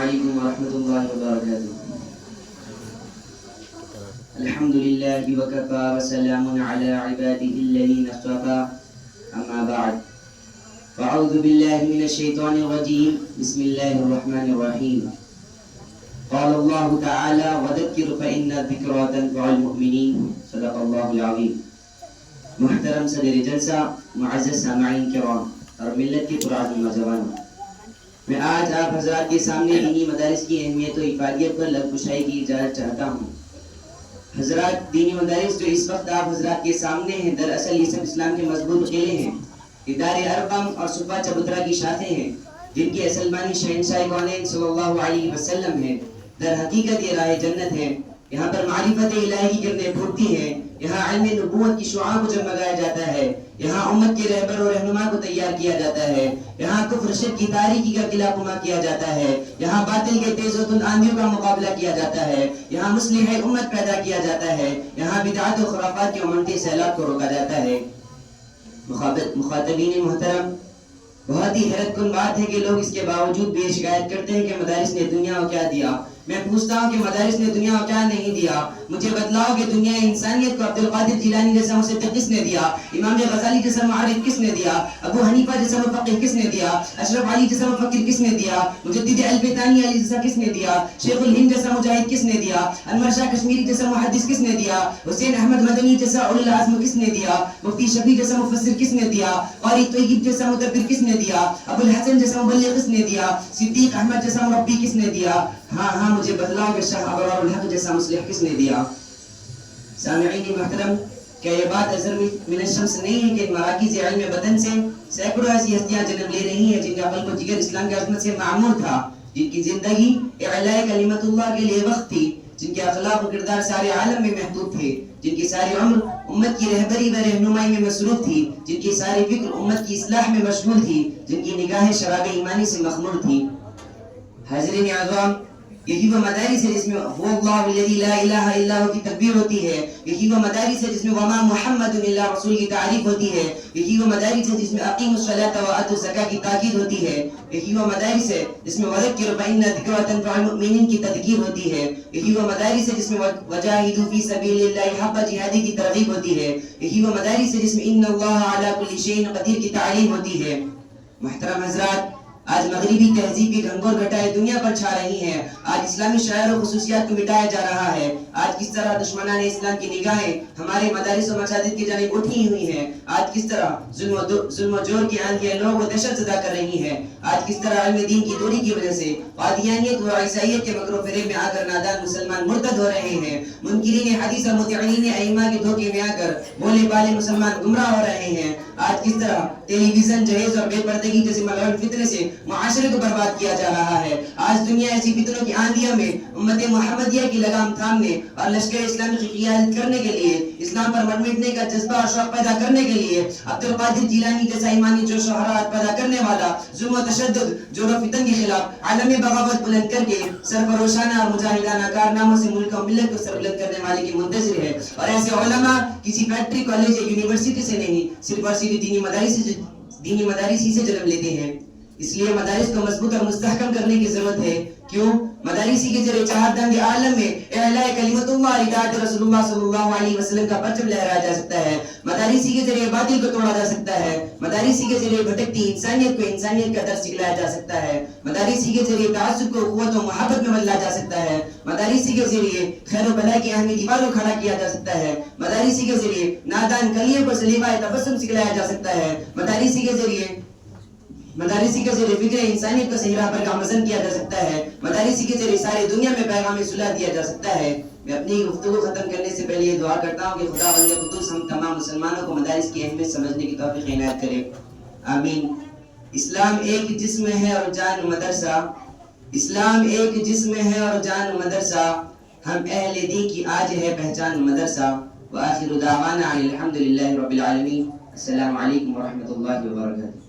علیکم ورحمۃ اللہ وبرکاتہ۔ الحمد للہ وکفی وسلام علی عباده الذین اصطفی، اما بعد فاعوذ باللہ من الشیطان الرجیم، بسم اللہ الرحمن الرحیم۔ قال اللہ تعالی وذکر فإن الذکریٰ تنفع المؤمنین، صدق اللہ العظیم۔ محترم صدر جلسہ، معزز سامعین کرام اور ملت کے پرعزم نوجوانوں، میں آج آپ حضرات کے سامنے دینی مدارس کی اہمیت و افادیت پر لب کشائی کی اجازت چاہتا ہوں۔ حضرات، دینی مدارس جو اس وقت آپ حضرات کے سامنے ہیں، دراصل یہ سب اسلام کے مضبوط قلعے ہیں، ادارے ارقم اور صوبہ چبوترا کی شاخیں ہیں، جن کے اصل معنی شہنشاہ کونین صلی اللہ علیہ وسلم ہے۔ در حقیقت یہ راہ جنت ہے، یہاں پر معرفت الہی کی کرنیں پھوٹتی ہیں، یہاں علم نبوت کی شعاع کو جگمگایا جاتا ہے، یہاں امت کے رہبر و رہنما کو تیار کیا جاتا ہے، یہاں کفر شرک کی تاریکی کا قلعہ کما کیا جاتا ہے، یہاں باطل کے تیز و تند آندھیوں کا مقابلہ کیا جاتا ہے، یہاں مصلح امت پیدا کیا جاتا ہے، یہاں بدعات و خرافات کے امنتی سیلاب کو روکا جاتا ہے۔ مخاطبین محترم، بہت ہی حیرت کن بات ہے کہ لوگ اس کے باوجود بھی شکایت کرتے ہیں کہ مدارس نے دنیا کو کیا دیا۔ میں پوچھتا ہوں کہ مدارس نے دنیا کو کیا نہیں دیا؟ مجھے بتلاؤ کہ دنیا انسانیت کو عبد القادر جیلانی جیسا مصدق کس نے دیا؟ امام غزالی جیسا معرف کس نے دیا؟ ابو حنیفہ جیسا مفقہ کس نے دیا؟ اشرف علی جیسا مفکر کس نے دیا؟ مجدد البیتانی علی جیسا کس نے دیا؟ شیخ الہند جیسا مجاہد کس نے دیا؟ انور شاہ کشمیری جیسا محدث کس نے دیا؟ حسین احمد مدنی جیسا اولو العزم کس نے دیا؟ مفتی شفیع جیسا مفسر کس نے دیا؟ قاری طیب جیسا مدبر کس نے دیا؟ ابو الحسن جیسا مبلغ کس نے دیا؟ صدیق احمد جیسا مربی کس نے دیا؟ ہاں مجھے بتلاؤ کہ شاہ ابرار الحق جیسا مصلح کس نے دیا؟ سامعین محترم، کیا یہ بات اظہر من الشمس نہیں ہے کہ مراکز علم بدن سے سینکڑوں ایسی ہستیاں جنم لے رہی ہیں جن کا قلب و جگر اسلام کی عظمت سے معمور تھا، جن کی زندگی اعلاء کلمت اللہ کے لیے وقت تھی، جن کے اخلاق و کردار سارے عالم میں محبوب تھے، جن کی ساری عمر امت کی رہبری و رہنمائی میں مصروف تھی، جن کی ساری فکر امت کی اصلاح میں مشغول تھی، جن کی نگاہیں شراب ایمانی سے مخمور تھی۔ حاضرین اعظام، یہی وہ مدارس ہے جس میں هو اللہ الذی لا الہ الا ہو کی تکبیر ہوتی ہے، یہی وہ مدارس ہے جس میں وما محمد الا رسول کی تعریف ہوتی ہے، یہی وہ مدارس ہے جس میں اقیموا الصلاۃ وآتوا الزکاۃ کی تاکید ہوتی ہے، یہی وہ مدارس ہے جس میں وذکر فإن الذکریٰ تنفع المؤمنین کی تذکیر ہوتی ہے، یہی وہ مدارس ہے جس میں وجاہدوا فی سبیل اللہ حق جہادی کی ترغیب ہوتی ہے، یہی وہ مدارس ہے جس میں ان اللہ علی کل شیء قدیر کی تعلیم ہوتی ہے۔ محترم حضرات، آج مغربی تہذیب کی گھنگور گھٹائیں دنیا پر چھا رہی ہیں، آج اسلامی شعائر و خصوصیات کو مٹایا جا رہا ہے، آج کس طرح دشمنان اسلام کی نگاہیں ہمارے مدارس و مساجد کی جانب اٹھی ہوئی ہیں، آج کس طرح ظلم و جور کی آندھیاں لوگوں کو دہشت زدہ کر رہی ہیں، آج کس طرح علم دین کی دوری کی وجہ سے قادیانیت و عیسائیت کے مکر و فریب میں آ کر نادان مسلمان مرتد ہو رہے ہیں، منکرین حدیث اور مطیعین ائمہ کے دھوکے میں آ کر بولے بالے مسلمان گمراہ ہو رہے ہیں، آج کس طرح ٹیلی ویژن، جہیز اور بے پردگی جیسے ملعون فتنے سے معاشرے کو برباد کیا جا رہا ہے۔ آج دنیا ایسی فتنوں کی آندھیوں میں امت محمدیہ کی لگام تھامنے اور لشکر اسلامی کی قیادت کرنے کے لیے، اسلام پر مر مٹنے کا جذبہ اور شوق پیدا کرنے کے لیے عبد القادر جیلانی جیسا ایمانی جوش و حرارت پیدا کرنے والا ظلم و تشدد، جور و فتن کے خلاف عالم بغاوت بلند کر کے سرفروشانہ اور مجاہدانہ کارناموں سے ملک و ملت کو سربلند کرنے والے کی منتظر ہے، اور ایسے علماء کسی فیکٹری، کالج یا یونیورسٹی سے نہیں، صرف اور صرف دینی مدارس ہی سے جنم لیتے ہیں۔ اس لیے مدارس کو مضبوط اور مستحکم کرنے کی ضرورت ہے۔ کیوں؟ مدارسی کے ذریعے چاہت دنگ عالم میں اعلاء کلمت اللہ اور اطاعت رسول اللہ صلی اللہ علیہ وسلم کا پرچم لہرایا جا سکتا ہے، مدارسی کے ذریعے باطل کو توڑا جا سکتا ہے، مدارسی کے ذریعے بھٹکتی انسانیت کو انسانیت کا درس سکھلایا جا سکتا ہے، مدارسی کے ذریعے تعصب کو قوت و محبت میں بدلا جا سکتا ہے، مدارسی کے ذریعے خیر و بھلائی کی اہمی دیوار کو کھڑا کیا جا سکتا ہے، مدارسی کے ذریعے نادان کلیوں کو سلیقہ تبسم سکھلایا جا سکتا ہے، مدارسی کے ذریعے فکر انسانیت کو صحیح راہ پر گامزن کیا جا سکتا ہے، مدارسی کے ذریعے ساری دنیا میں پیغام صلح دیا جا سکتا ہے۔ میں اپنی گفتگو ختم کرنے سے پہلے یہ دعا کرتا ہوں کہ خدا ولی قدوس ہم تمام مسلمانوں کو مدارس کی اہمیت سمجھنے کی توفیق عنایت کرے، آمین۔ اسلام ایک جسم ہے اور جان مدرسہ، اسلام ایک جسم ہے اور جان مدرسہ، ہم اہل دین کی آج ہے پہچان مدرسہ۔ وآخر دعوانا الحمدللہ رب العالمین۔ السلام علیکم ورحمۃ اللہ وبرکاتہ۔